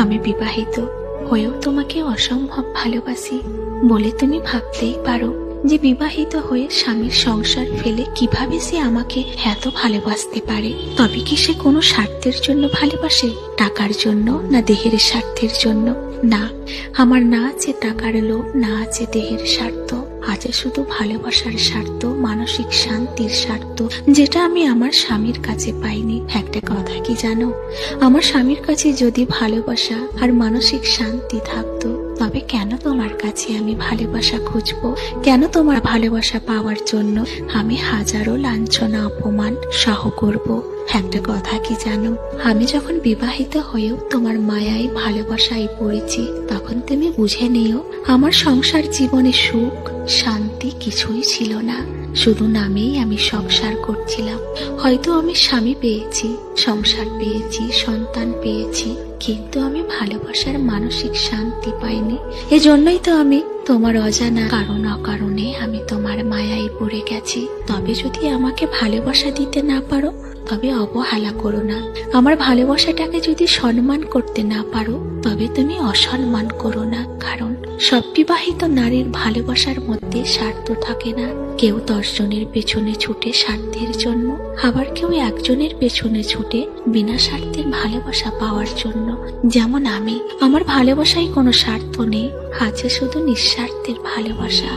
আমি বিবাহিত হয়েও তোমাকে অসম্ভব ভালোবাসি বলে তুমি ভাবতেই পারো যে বিবাহিত হয়ে স্বামীর সংসার ফেলে কিভাবে সে আমাকে এত ভালোবাসতে পারে। তবে কি সে কোনো স্বার্থের জন্য ভালোবাসে? টাকার জন্য না দেহের স্বার্থের জন্য? না, আমার না আছে টাকার লোভ, না আছে দেহের স্বার্থ, আছে শুধু ভালোবাসার স্বার্থ, মানসিক শান্তির স্বার্থ, যেটা আমি আমার স্বামীর কাছে পাইনি। একটা কথা কি জানো, আমার স্বামীর কাছে যদি ভালোবাসা আর মানসিক শান্তি থাকতো, তবে কেন তোমার কাছে আমি ভালোবাসা খুঁজবো? কেন তোমার ভালোবাসা পাওয়ার জন্য আমি হাজারো লাঞ্ছনা অপমান সহ করব? একটা কথা কি জানো, আমি যখন বিবাহিত হয়েও তোমার মায়ায় ভালোবাসায় পড়েছি, তখন তুমি বুঝে নিও আমার সংসার জীবনে সুখ শান্তি কিছুই ছিল না। শুধু নামেই আমি সংসার করছিলাম। হয়তো আমি স্বামী পেয়েছি, সংসার পেয়েছি, সন্তান পেয়েছি, কিন্তু আমি ভালোবাসার মানসিক শান্তি পাইনি। এজন্যই তো আমি তোমার অজানা কারণ অকারণে আমি তোমার মায়ায় পড়ে গেছি। তবে যদি আমাকে ভালোবাসা দিতে না পারো, তবে অবহেলা করো না। আমার ভালোবাসাটাকে যদি সম্মান করতে না পারো, তবে তুমি অসম্মান করো না। কারণ সব বিবাহিত নারীর ভালোবাসার মধ্যে স্বার্থ থাকে না। কেউ 10 জনের পেছনে ছুটে স্বার্থের জন্য, আবার কেউ একজনের পেছনে ছুটে বিনা স্বার্থের ভালোবাসা পাওয়ার জন্য। যেমন আমি, আমার ভালোবাসায় কোনো স্বার্থ নেই, আছে শুধু নিঃস্বার্থের ভালোবাসা।